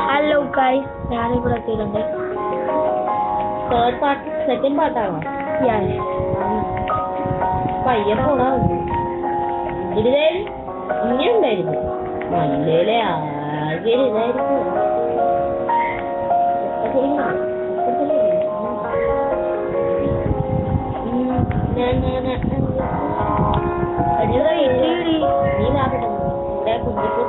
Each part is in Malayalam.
ഹലോ ഗൈസ്, ഞാനിവിടെ എത്തിയിട്ടുണ്ട്. തേർഡ് പാർട്ട് സെക്കൻഡ് പാർട്ടാണോ? പയ്യെ പോണോ ഇങ്ങനെ ഉണ്ടായിരുന്നു നല്ലേ ആകെ ഇതായിരുന്നു. നീ നാട്ടെ ഇവിടെ കുട്ടിക്ക്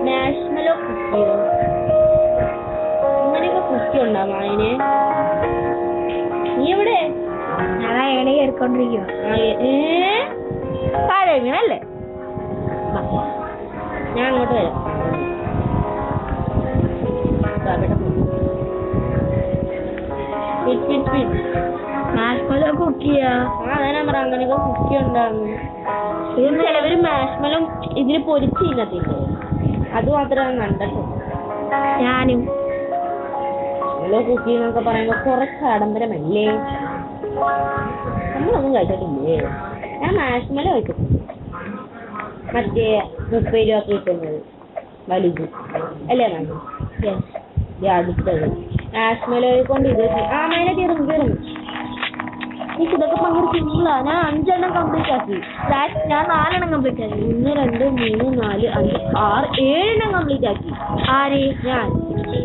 നാഷണലോ കുക്കിയോ അങ്ങനെയൊക്കെ കുക്കി ഉണ്ടാവും അതിന്. നീ എവിടെ? ഞാൻ ഏണി കയറിക്കൊണ്ടിരിക്കുക. താഴെ വീണല്ലേ? ഞാൻ അങ്ങോട്ട് വരാം. മാഷ്മലോ കുക്കിയാ? അങ്ങനെയൊക്കെ കുക്കി ഉണ്ടാകുന്നു. ചിലവര് മാഷ്മലും ഇതിന് പൊരിച്ച് ഇന്നത്തില്ലേ, അത് മാത്രമേ കണ്ടിട്ടുള്ളൂ. ഞാനും കുക്കി എന്നൊക്കെ പറയുമ്പോ കുറച്ച് ആഡംബരമല്ലേ? നമ്മളൊന്നും കഴിച്ചിട്ടില്ലേ? ഞാൻ മാഷ്മല കഴിച്ചിട്ടുണ്ട്. മറ്റേ 30 രൂപ കിട്ടുന്നത് വലുത് അല്ലേ? അടുത്തത് മാഷ്മലയെ കൊണ്ട് ഇത് മേലെ കയറും. എനിക്ക് ഇതൊക്കെ ഭയങ്കര സിമ്പിളാ. ഞാൻ 5 എണ്ണം കംപ്ലീറ്റ് ആക്കി. ഞാൻ 4 എണ്ണം കംപ്ലീറ്റ് ആക്കി. 1 2 3 4 5 6 7 എണ്ണം കംപ്ലീറ്റ് ആക്കി. ആര്?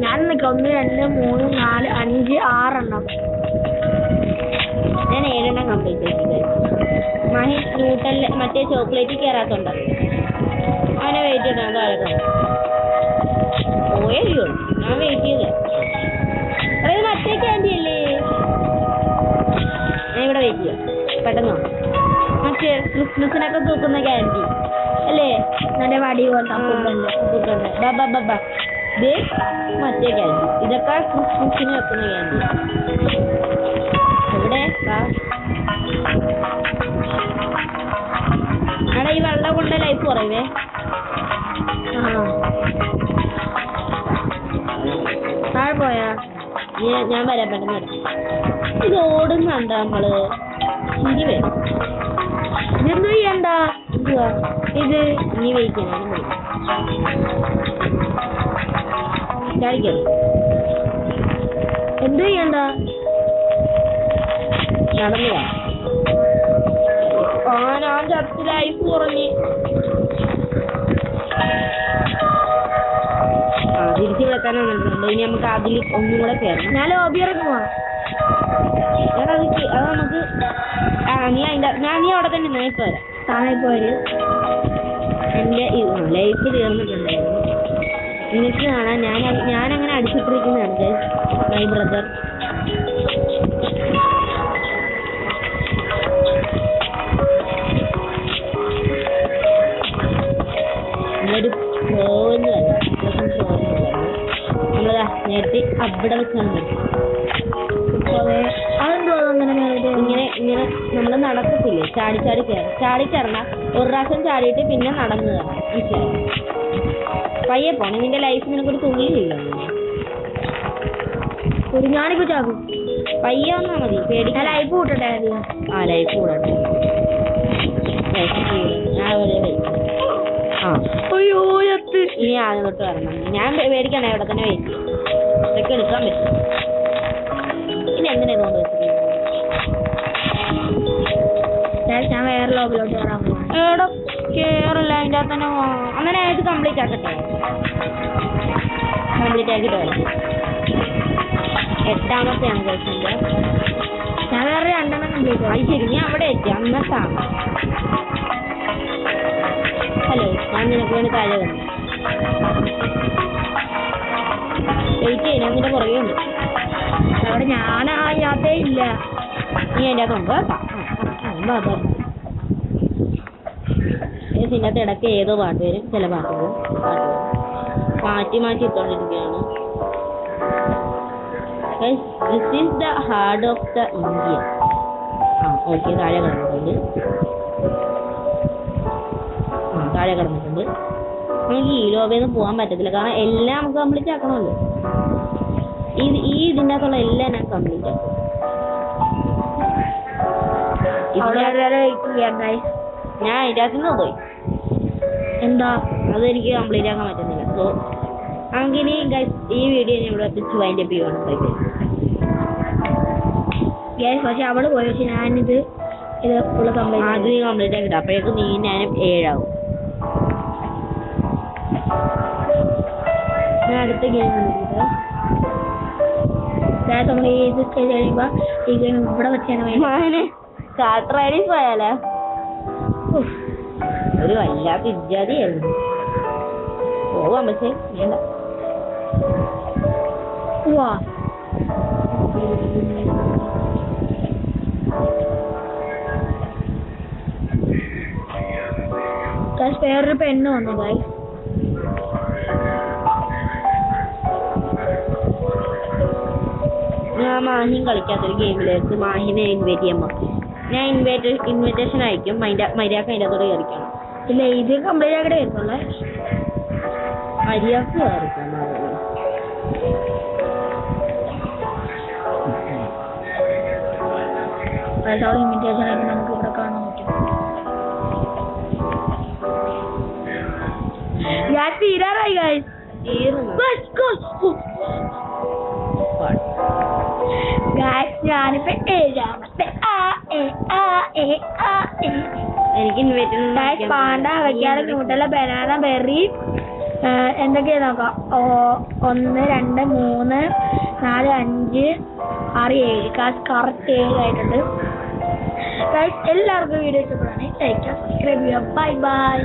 ഞാൻ 1 2 3 4 5 6 എണ്ണം. ഞാൻ 7 എണ്ണം കംപ്ലീറ്റ് ആക്കി. മഹി ന്യൂട്ടനിൽ മറ്റേ ചോക്ലേറ്റ് കയറാത്തോണ്ട അവനെ വെയിറ്റ് ചെയ്യണം. താഴെ പോയോ? ഞാൻ വെയിറ്റ് ചെയ്തേ. അതായത് മറ്റേ ക്യാൻഡി അല്ലേ? ഞാൻ ഇവിടെ വെയിറ്റ് ചെയ്യാം. പെട്ടെന്ന് മറ്റേ ക്രിസ്മസിനൊക്കെ തൂക്കുന്ന ക്യാൻഡി അല്ലേ? നല്ല വടി പോലത്തെ മറ്റേ ക്യാൻഡി. ഇതൊക്കെ ക്രിസ്മസിന് വെക്കുന്ന ക്യാൻഡി. എവിടെ അവിടെ ഈ വെള്ളം കൊണ്ട് ലൈഫ് കുറയുവേ. താഴെ പോയാ ഞാൻ വരാൻ പെട്ടെന്ന്. ഇത് ഓടുന്നുണ്ടോ നമ്മള്? ശരി വരും. ഇതെന്ത് ചെയ്യണ്ട? ഇത് നീ വെയിക്കണം. എന്ത് ചെയ്യണ്ട? നടന്നു ഞാൻ ചത്ത് ലൈഫ് കുറഞ്ഞ്. തിരിച്ചു വിളക്കാനാണ് വന്നിട്ടുണ്ട്. ഇനി നമുക്ക് അതിൽ ഒന്നും കൂടെ കയറണം. ഞാൻ ലോബി ഇറങ്ങുവാ. അത് നമുക്ക് നീ അവിടെ തന്നെ നേരിട്ട് വരാം. താഴെ പോര്. എൻ്റെ ലൈഫ് തീർന്നിട്ടുണ്ടായിരുന്നു. നിങ്ങൾക്ക് കാണാൻ ഞാനങ്ങനെ അടിച്ചിട്ടിരിക്കുന്നതാണ് മൈ ബ്രദർ. ഒരു പ്രോന്ന് നമ്മളതാ നേരത്തെ അവിടെ വെച്ചാണ്. ഇങ്ങനെ നമ്മൾ നടക്കത്തില്ലേ? ചാടി കയറണം. ഒരു പ്രാവശ്യം ചാടിയിട്ട് പിന്നെ നടന്നു കയറണം. മനസ്സിലായി? പയ്യെ പോണം. നിന്റെ ലൈഫ് നിനക്കൊരു തുള്ളിയില്ല. ഒരു ഞാനിപ്പോ ചാകും. പയ്യെ വന്നാ മതി. പേടിക്കാൻ. ലൈഫ് കൂട്ടട്ടെ? ലൈഫ് കൂടട്ടെ. അയ്യോ ഇനി ആദ്യം തൊട്ട് വരണം. ഞാൻ പേടിക്കണേ. ഇവിടെ തന്നെ വെയിറ്റ് ചെയ്യും. ഇതൊക്കെ എടുക്കാൻ പറ്റും. ഇനി എന്തിനാ ഇതുകൊണ്ട് വെച്ചിരിക്കുന്നത്? ഞാൻ വേറെ ലോബിലോട്ട് കയറാൻ പോകും. എവിടെ കേറില്ല. അതിൻ്റെ അകത്ത് തന്നെ അങ്ങനെ ഇത് കംപ്ലീറ്റ് ആക്കട്ടെ. കംപ്ലീറ്റ് ആക്കിയിട്ട് വരാം. 8ാമത്തെയാണ് കഴിച്ചത്. ഞാൻ വേറെ 2 എണ്ണം കംപ്ലീറ്റ് ആക്കി. അത് ശരി, ഞാൻ അവിടെ എത്തി. അന്നത്താണ്. ഹലോ, ഞാൻ നിനക്ക് വേണ്ടി താഴെ വന്നു. വെയിറ്റ് ചെയ്യണം. അതിൻ്റെ പുറകെ ഉണ്ട്. അവിടെ ഞാൻ അതിനകത്തേ ഇല്ല. നീ അതിൻ്റെ അകത്തുണ്ട്. ഇതിൻ്റെ അകത്ത് ഇടയ്ക്ക് ഏതോ പാട്ട് വരും. ചില പാട്ട് വരും. മാറ്റി ഇട്ടുകൊണ്ടിരിക്കുകയാണ്. This is the heart of the India. Okay. താഴെ കിടന്നിട്ടുണ്ട്. നമുക്ക് ഈ ലോബിന്ന് പോകാൻ പറ്റത്തില്ല. കാരണം എല്ലാം നമുക്ക് കംപ്ലീറ്റ് ആക്കണമല്ലോ. ഈ ഇതിൻ്റെ അകത്തുള്ള എല്ലാം ഞാൻ കംപ്ലീറ്റ് ആക്കും. അവിടെ വരെ വെയിറ്റ് ചെയ്യാം ഗൈസ്. ഞാൻ ഇതിനകത്തുനിന്ന് പോയി. എന്താ അതെനിക്ക് കംപ്ലീറ്റ് ആക്കാൻ പറ്റുന്നില്ല. സോ അങ്ങനെ ഗൈസ് ഈ വീഡിയോ ഞാൻ ഇവിടെ വെച്ച് വൈൻഡ് അപ്പ് ചെയ്യുവാണ്. Bye bye guys. പക്ഷെ അവള് പോയി. പക്ഷെ ഞാനിത് ഫുള്ള് കംപ്ലീറ്റ് ആക്കിയിട്ട് അപ്പോഴേക്കും നീ ഞാനും 7 ആവും. ഞാൻ അടുത്ത ഗെയിം കളിക്കുന്നത് നമ്മൾ ഇത് ചെയ്ത് കഴിയുമ്പോ ഈ ഗെയിം ഇവിടെ വെച്ചാണ് സ്റ്റാർട്ടർ ഐഡി പോയാലോ? ഒരു വല്ലാത്ത ഇജ്ജാതിയായിരുന്നു. പോവാം പക്ഷേ വേണ്ട. വാ വേറൊരു പെണ്ണ് വന്നു ഗൈസ്. ഞാൻ മാഹിയും കളിക്കാത്തൊരു ഗെയിമിലേക്ക് മാഹിനെ ഇൻവൈറ്റ് ചെയ്യാൻ പറ്റും. ഞാൻ ഇൻവിറ്റേഷൻ അയക്കും. മര്യാദക്ക് അതിൻ്റെ അകത്തോടെ കളിക്കണം. ഇല്ല ഇത് കംപ്ലീറ്റ് ആക്കിയിട്ട് വരുന്നുള്ളേ. മര്യാദക്ക് കളിക്കണം. ഇൻവിറ്റേഷൻ ആയിട്ട് നമുക്ക് ഇവിടെ കാണാൻ പറ്റും. ഞാൻ തീരാറായി ഗൈസ്. ഞാനിപ്പോ 7ാമത്തെ എനിക്ക് ഇൻവൈറ്റ് പാണ്ട അവയ്ക്കാതെ ന്യൂട്ടല്ല ബനാന ബെറി എന്തൊക്കെയാ നോക്കാം. 1 2 3 4 5 6 7 കറക്റ്റ് 7 ആയിട്ടുണ്ട്. എല്ലാവർക്കും വീഡിയോ ഇഷ്ടപ്പെടാണ് ലൈക്ക് സബ്സ്ക്രൈബ് ചെയ്യുക. Bye bye.